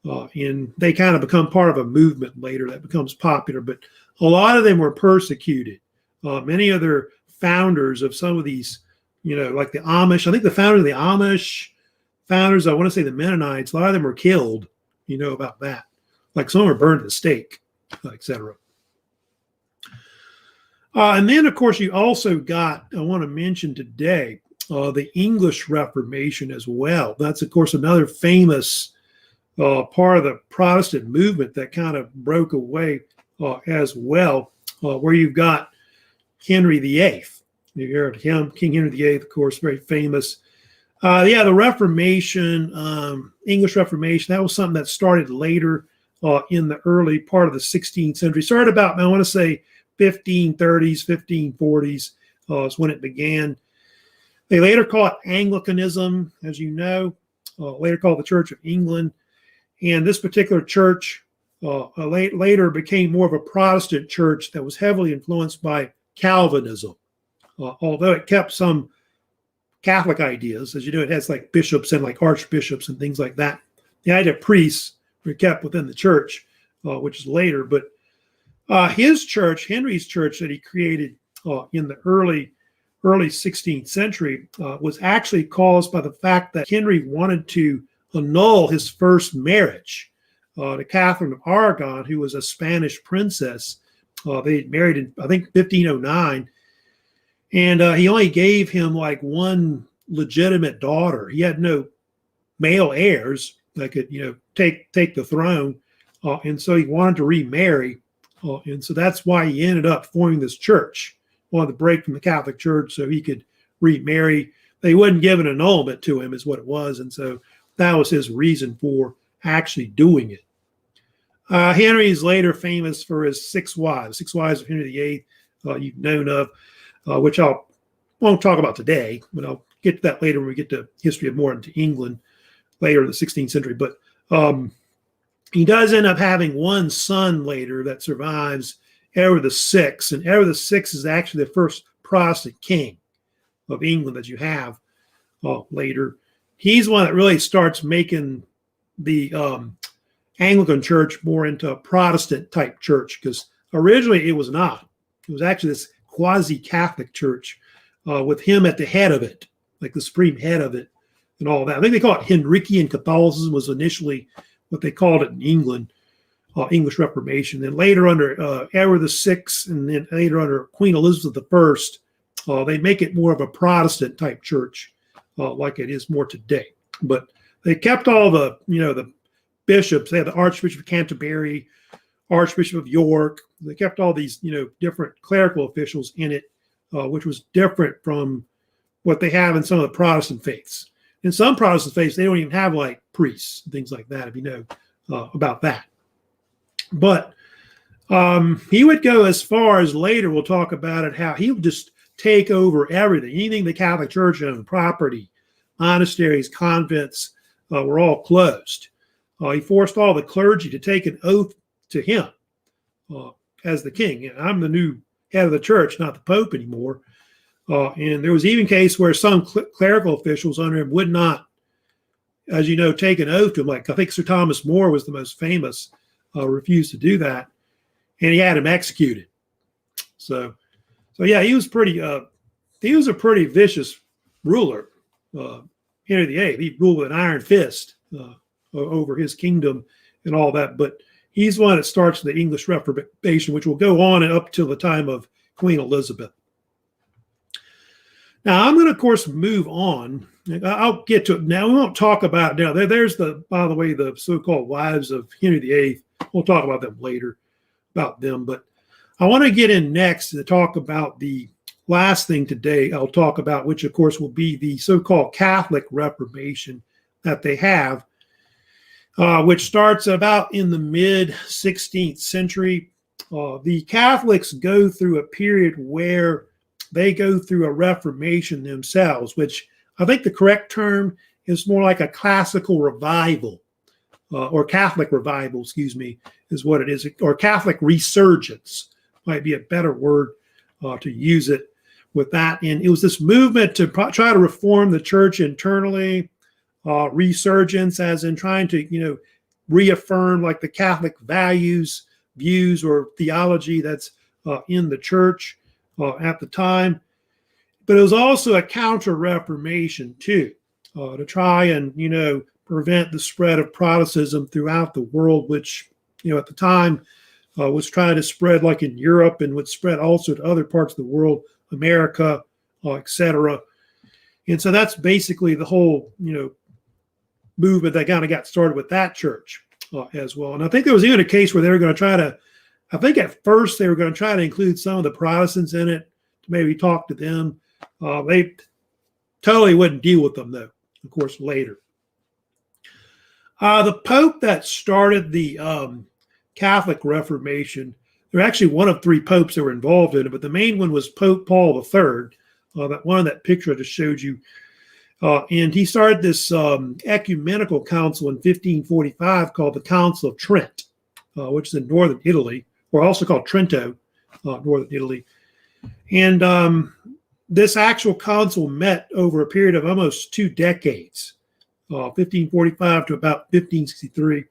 And they kind of become part of a movement later that becomes popular. But a lot of them were persecuted. Many of their founders of some of these, like the Amish, I think the founder of the Amish, founders, I want to say the Mennonites, a lot of them were killed, about that. Like some were burned at the stake, et cetera. And then, of course, you also got, I want to mention today, the English Reformation as well. That's, of course, another famous part of the Protestant movement that kind of broke away as well, where you've got Henry VIII. You've heard of him, King Henry VIII, of course, very famous. The Reformation, English Reformation, that was something that started later in the early part of the 16th century. Started about, I want to say, 1530s, 1540s is when it began. They later call it Anglicanism, as you know, later called the Church of England. And this particular church later became more of a Protestant church that was heavily influenced by Calvinism, although it kept some Catholic ideas. As you know, it has like bishops and like archbishops and things like that. The idea of priests were kept within the church, which is later. But his church, Henry's church that he created in the early 16th century was actually caused by the fact that Henry wanted to annul his first marriage to Catherine of Aragon, who was a Spanish princess. They married in, I think, 1509. And he only gave him like one legitimate daughter. He had no male heirs that could, take the throne. And so he wanted to remarry. And so that's why he ended up forming this church, wanted to break from the Catholic Church so he could remarry. They wouldn't give an annulment to him, is what it was. And so that was his reason for actually doing it. Henry is later famous for his six wives of Henry VIII, you've known of, which I won't talk about today, but I'll get to that later when we get to history of more into England later in the 16th century. But he does end up having one son later that survives, Edward VI, and Edward VI is actually the first Protestant king of England that you have later. He's one that really starts making the Anglican Church more into a Protestant type church, because originally it was not. It was actually this quasi-Catholic church with him at the head of it, like the supreme head of it and all that. I think they call it Henrician Catholicism was initially what they called it in England, English Reformation. Then later under Edward VI and then later under Queen Elizabeth I, they make it more of a Protestant type church like it is more today. But they kept all the, the bishops. They had the Archbishop of Canterbury, Archbishop of York. They kept all these, different clerical officials in it, which was different from what they have in some of the Protestant faiths. In some Protestant faiths, they don't even have like priests and things like that, if you know about that. But he would go as far as later, we'll talk about it, how he would just take over everything. Anything the Catholic Church owned, property, monasteries, convents, were all closed. He forced all the clergy to take an oath to him as the king. I'm the new head of the church, not the Pope anymore. And there was even a case where some clerical officials under him would not, as you know, take an oath to him. Like I think Sir Thomas More was the most famous, refused to do that, and he had him executed. So yeah, he was pretty. He was a pretty vicious ruler, Henry VIII. He ruled with an iron fist over his kingdom and all that. But he's one that starts the English Reformation, which will go on and up till the time of Queen Elizabeth. Now, I'm going to, of course, move on. I'll get to it now. We won't talk about it now. There's by the way, the so-called wives of Henry VIII. We'll talk about them later, about them. But I want to get in next to talk about the last thing today I'll talk about, which, of course, will be the so-called Catholic Reformation that they have, which starts about in the mid-16th century. The Catholics go through a period where they go through a Reformation themselves, which I think the correct term is more like a classical revival, or Catholic revival, is what it is, or Catholic resurgence might be a better word to use it with that. And it was this movement to try to reform the church internally, resurgence as in trying to, reaffirm like the Catholic values, views, or theology that's in the church at the time. But it was also a counter-reformation too, to try and, prevent the spread of Protestantism throughout the world, which, at the time was trying to spread like in Europe and would spread also to other parts of the world, America, etc. And so that's basically the whole, movement that kind of got started with that church as well. And I think there was even a case where they were going to try to, I think at first they were going to try to include some of the Protestants in it to maybe talk to them. They totally wouldn't deal with them, though, of course, later. The Pope that started the Catholic Reformation, they're actually one of three popes that were involved in it, but the main one was Pope Paul III, that one, that picture I just showed you. And he started this ecumenical council in 1545 called the Council of Trent, which is in northern Italy, or also called Trento, northern Italy. And this actual council met over a period of almost 2 decades, 1545 to about 1563.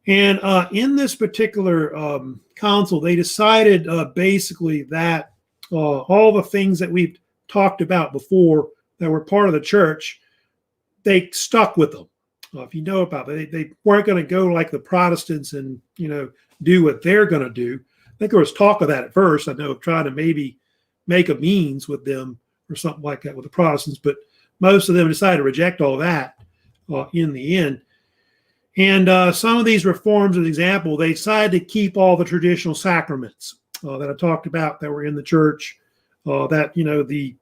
And in this particular council, they decided basically that all the things that we've talked about before that were part of the church, they stuck with them. If you know about it, they weren't going to go like the Protestants and, do what they're going to do. I think there was talk of that at first. I know of trying to maybe make a means with them or something like that with the Protestants, but most of them decided to reject all that in the end. And some of these reforms, as an example, they decided to keep all the traditional sacraments that I talked about that were in the church. that, the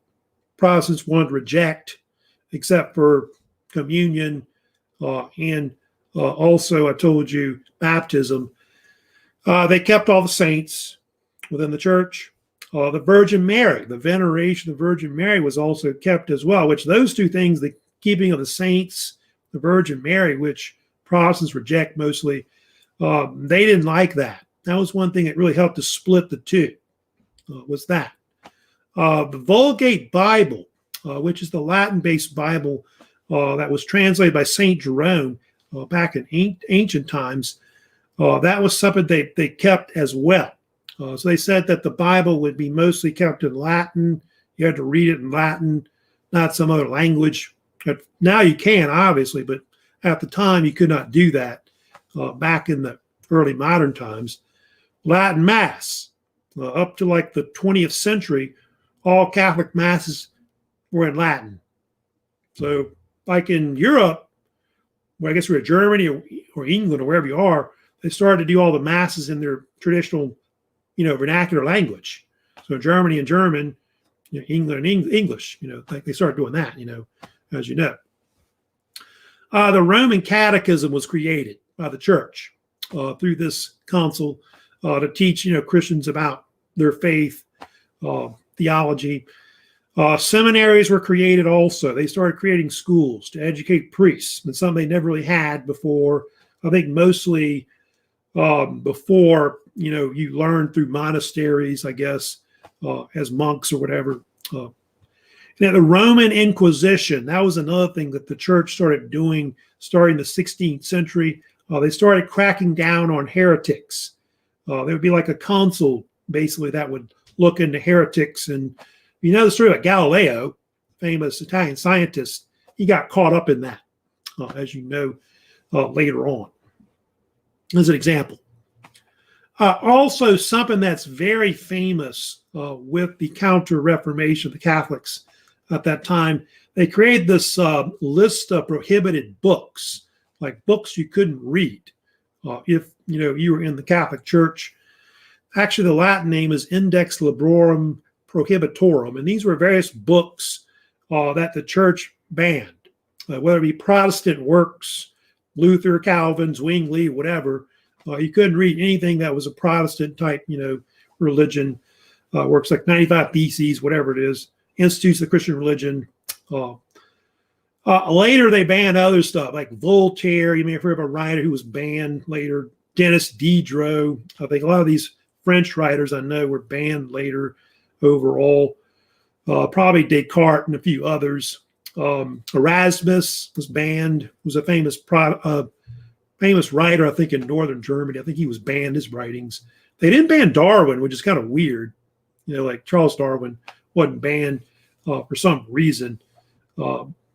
Protestants wanted to reject, except for communion and also, I told you, baptism. They kept all the saints within the church. The Virgin Mary, the veneration of the Virgin Mary was also kept as well, which those two things, the keeping of the saints, the Virgin Mary, which Protestants reject mostly, they didn't like that. That was one thing that really helped to split the two, was that. The Vulgate Bible, which is the Latin-based Bible that was translated by St. Jerome back in ancient times, that was something they kept as well. So they said that the Bible would be mostly kept in Latin. You had to read it in Latin, not some other language. Now you can, obviously, but at the time you could not do that back in the early modern times. Latin Mass, up to like the 20th century, all Catholic Masses were in Latin. So like in Europe, where I guess we're in Germany or England or wherever you are, they started to do all the Masses in their traditional vernacular language. So Germany and German, England and English, they started doing that, as you know. The Roman Catechism was created by the church through this council to teach, Christians about their faith, theology. Seminaries were created also. They started creating schools to educate priests, and something they never really had before. I think mostly before, you learn through monasteries, I guess, as monks or whatever. Now, the Roman Inquisition, that was another thing that the church started doing starting the 16th century. They started cracking down on heretics. There would be like a council, basically, that would look into heretics. And the story about Galileo, famous Italian scientist, he got caught up in that, as you know, later on, as an example. Also, something that's very famous with the Counter-Reformation, the Catholics at that time, they created this list of prohibited books, like books you couldn't read if you were in the Catholic Church. Actually, the Latin name is Index Librorum Prohibitorum, and these were various books that the church banned, whether it be Protestant works, Luther, Calvin, Zwingli, whatever. You couldn't read anything that was a Protestant type, religion, works like 95 Theses, whatever it is, Institutes of the Christian Religion. Later, they banned other stuff like Voltaire. You may have heard of a writer who was banned later. Denis Diderot. I think a lot of these French writers I know were banned later overall. Probably Descartes and a few others. Erasmus was banned. Was a famous writer, I think, in northern Germany. I think he was banned, his writings. They didn't ban Darwin, which is kind of weird. Like Charles Darwin wasn't banned for some reason.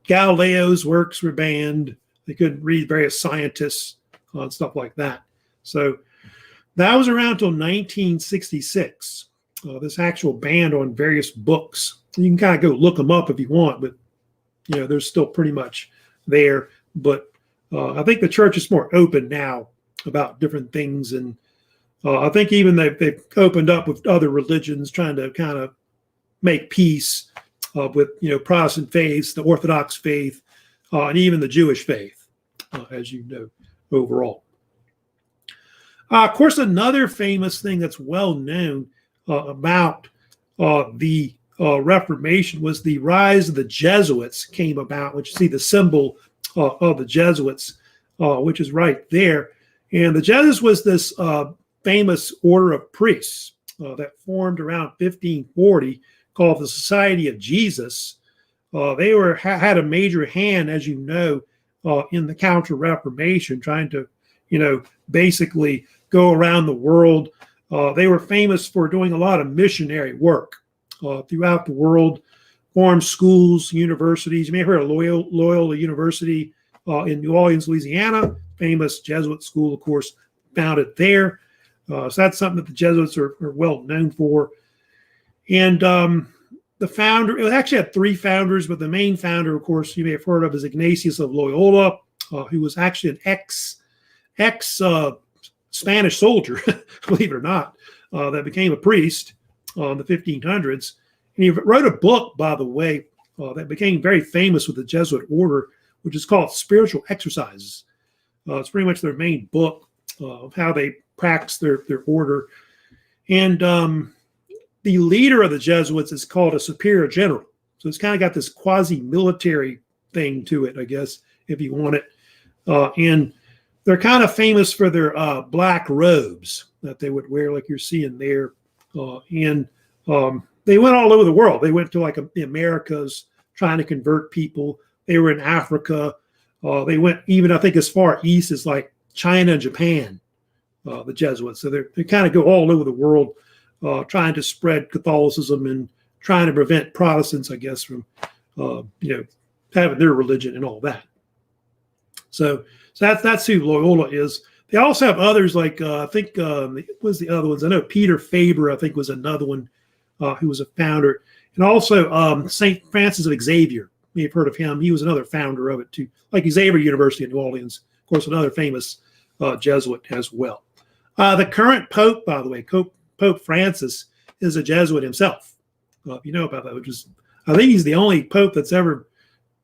Galileo's works were banned. They couldn't read various scientists and stuff like that. So that was around until 1966. This actual ban on various books. You can kind of go look them up if you want, but they're still pretty much there. But I think the church is more open now about different things, and I think even they've opened up with other religions, trying to kind of make peace with Protestant faiths, the Orthodox faith, and even the Jewish faith, as you know, overall. Of course, another famous thing that's well known about the Reformation was the rise of the Jesuits came about, which you see the symbol of the Jesuits, which is right there. And the Jesuits was this famous order of priests that formed around 1540 called the Society of Jesus. They had a major hand, as you know, in the Counter-Reformation, trying to, basically go around the world. They were famous for doing a lot of missionary work throughout the world, formed schools, universities. You may have heard of Loyola University in New Orleans, Louisiana, famous Jesuit school, of course, founded there. So that's something that the Jesuits are well known for. And the founder, it actually had three founders, but the main founder, of course, you may have heard of, is Ignatius of Loyola, who was actually an ex Spanish soldier, believe it or not, that became a priest in the 1500s. And he wrote a book, by the way, that became very famous with the Jesuit order, which is called Spiritual Exercises. It's pretty much their main book of how they practice their order. And the leader of the Jesuits is called a superior general. So it's kind of got this quasi-military thing to it, I guess, if you want it. And they're kind of famous for their black robes that they would wear, like you're seeing there. And they went all over the world. They went to like the Americas trying to convert people. They were in Africa. They went even, I think, as far east as like China and Japan, the Jesuits. So they kind of go all over the world trying to spread Catholicism and trying to prevent Protestants, I guess, from, having their religion and all that. So that's who Loyola is. They also have others like, I think, what was the other ones? I know Peter Faber, I think, was another one who was a founder. And also St. Francis of Xavier. You may have heard of him. He was another founder of it too, like Xavier University in New Orleans. Of course, another famous Jesuit as well. The current Pope, by the way, Pope Francis, is a Jesuit himself. If you know about that, which is, I think he's the only Pope that's ever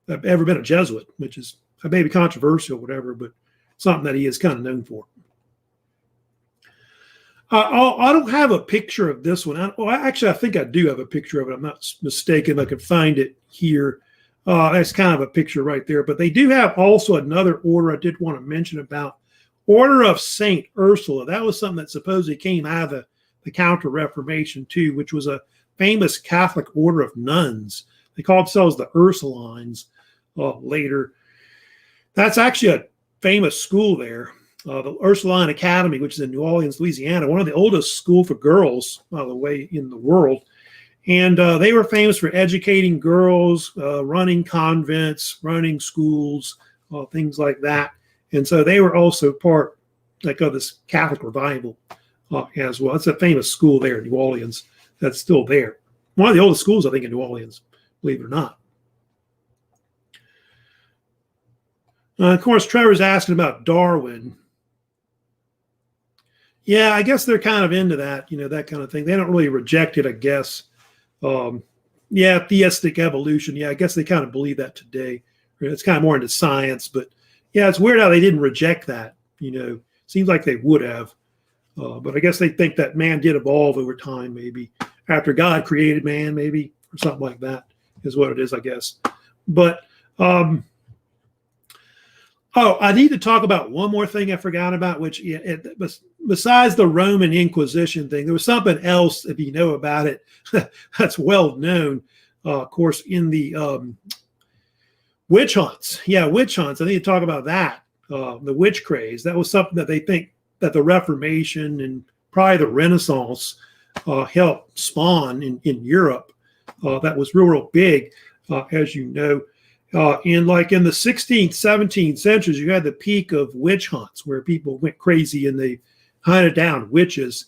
been a Jesuit, which is maybe controversial, whatever, but something that he is kind of known for. I don't have a picture of this one. Actually, I think I do have a picture of it. I'm not mistaken. I can find it here. That's kind of a picture right there. But they do have also another order I did want to mention about, Order of St. Ursula. That was something that supposedly came out of the Counter-Reformation too, which was a famous Catholic order of nuns. They called themselves the Ursulines later. That's actually a famous school there, the Ursuline Academy, which is in New Orleans, Louisiana, one of the oldest school for girls, by the way, in the world. And they were famous for educating girls, running convents, running schools, things like that. And so they were also part of this Catholic revival as well. It's a famous school there in New Orleans that's still there. One of the oldest schools, I think, in New Orleans, believe it or not. Of course, Trevor's asking about Darwin. Yeah, I guess they're kind of into that, that kind of thing. They don't really reject it, I guess. Theistic evolution. Yeah, I guess they kind of believe that today. It's kind of more into science, but yeah, it's weird how they didn't reject that. Seems like they would have. But I guess they think that man did evolve over time, maybe after God created man, maybe, or something like that is what it is, I guess. But I need to talk about one more thing I forgot about, which besides the Roman Inquisition thing, there was something else, if you know about it, that's well known, of course, in the witch hunts. Yeah, witch hunts. I need to talk about that, the witch craze. That was something that they think that the Reformation and probably the Renaissance helped spawn in Europe. That was real big, as you know. In the 16th, 17th centuries, you had the peak of witch hunts where people went crazy and they hunted down witches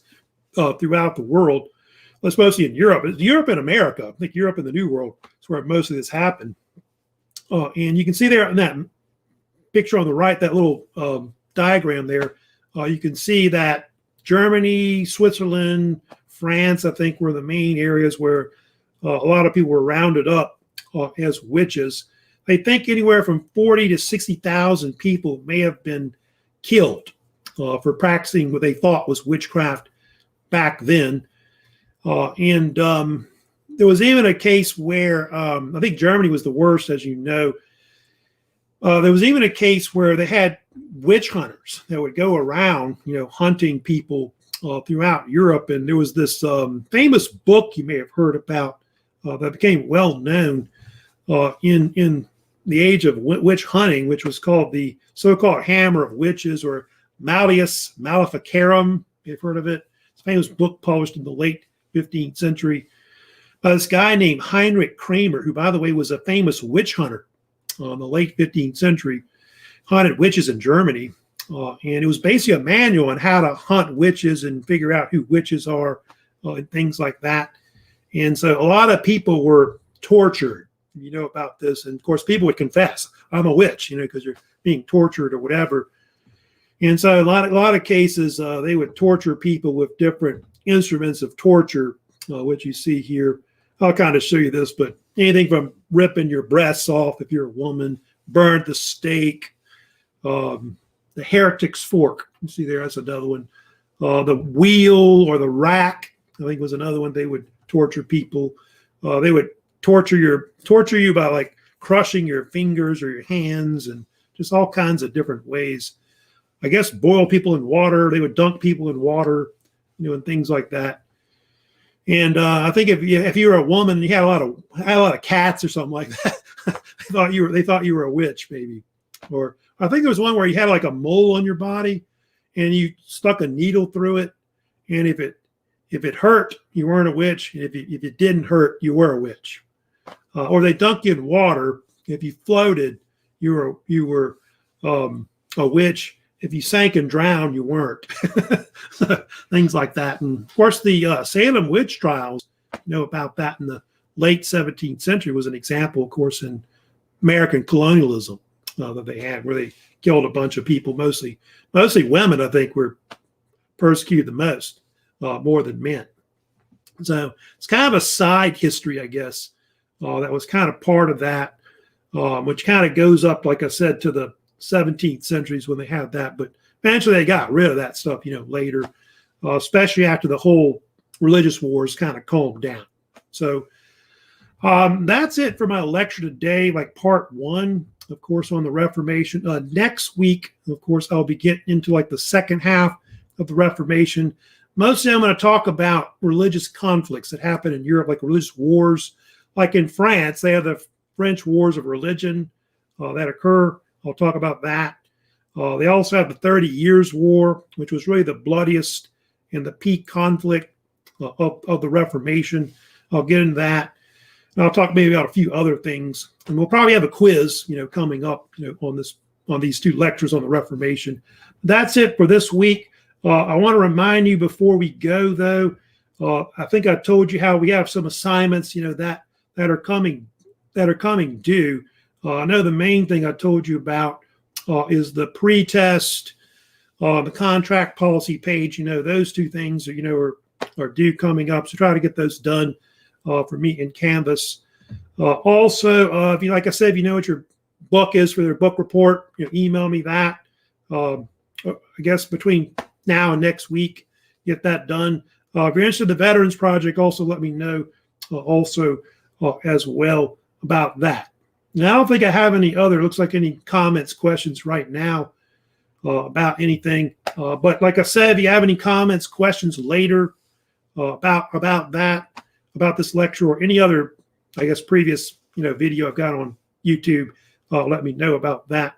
throughout the world. That's mostly in Europe. It's Europe and America. I think Europe and the New World is where most of this happened. And you can see there in that picture on the right, that little diagram there, you can see that Germany, Switzerland, France, I think, were the main areas where a lot of people were rounded up as witches. They think anywhere from 40 to 60,000 people may have been killed for practicing what they thought was witchcraft back then. And there was even a case where I think Germany was the worst, as you know. There was even a case where they had witch hunters that would go around, hunting people throughout Europe. And there was this famous book you may have heard about that became well known in the age of witch hunting, which was called the so-called Hammer of Witches, or Malleus Maleficarum. You've heard of it. It's a famous book published in the late 15th century by this guy named Heinrich Kramer, who, by the way, was a famous witch hunter in the late 15th century, hunted witches in Germany. And it was basically a manual on how to hunt witches and figure out who witches are and things like that. And so a lot of people were tortured, about this. And of course, people would confess, I'm a witch, because you're being tortured or whatever. And so a lot of cases, they would torture people with different instruments of torture, which you see here. I'll kind of show you this, but anything from ripping your breasts off if you're a woman, burned the stake, the heretic's fork. You see there, that's another one. The wheel or the rack, I think was another one. They would torture people. They would torture you by like crushing your fingers or your hands and just all kinds of different ways. I guess boil people in water. They would dunk people in water, and things like that. And I think if you were a woman, you had a lot of cats or something like that. they thought you were a witch, maybe. Or I think there was one where you had like a mole on your body, and you stuck a needle through it, and if it hurt, you weren't a witch. If it didn't hurt, you were a witch. Or they dunked you in water. If you floated, you were a witch. If you sank and drowned, you weren't. Things like that. And of course, the Salem witch trials, about that in the late 17th century was an example, of course, in American colonialism that they had, where they killed a bunch of people, mostly women, I think, were persecuted the most, more than men. So it's kind of a side history, I guess, that was kind of part of that, which kind of goes up, like I said, to the 17th centuries when they had that. But eventually they got rid of that stuff, later, especially after the whole religious wars kind of calmed down. So that's it for my lecture today, like part one, of course, on the Reformation. Next week, of course, I'll be getting into like the second half of the Reformation. Mostly I'm going to talk about religious conflicts that happen in Europe, like religious wars. Like in France, they have the French Wars of Religion that occur. I'll talk about that. They also have the 30 Years' War, which was really the bloodiest and the peak conflict of the Reformation. I'll get into that. And I'll talk maybe about a few other things. And we'll probably have a quiz, coming up, on these two lectures on the Reformation. That's it for this week. I want to remind you before we go, though, I think I told you how we have some assignments, that are coming due. I know the main thing I told you about is the pretest, the contract policy page. Those two things are due coming up. So try to get those done for me in Canvas. Also, if you, like I said, if you know what your book is for their book report, email me that. I guess between now and next week, get that done. If you're interested in the Veterans Project, also let me know as well about that. Now, I don't think I have any comments, questions right now about anything. But like I said, if you have any comments, questions later about this lecture or any other, I guess, previous, video I've got on YouTube, let me know about that.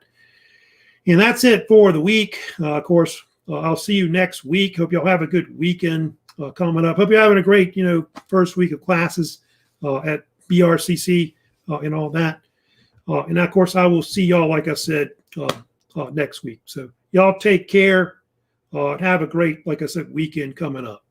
And that's it for the week. Of course, I'll see you next week. Hope y'all have a good weekend coming up. Hope you're having a great, first week of classes at BRCC and all that. And of course, I will see y'all, like I said, next week. So y'all take care. Have a great, like I said, weekend coming up.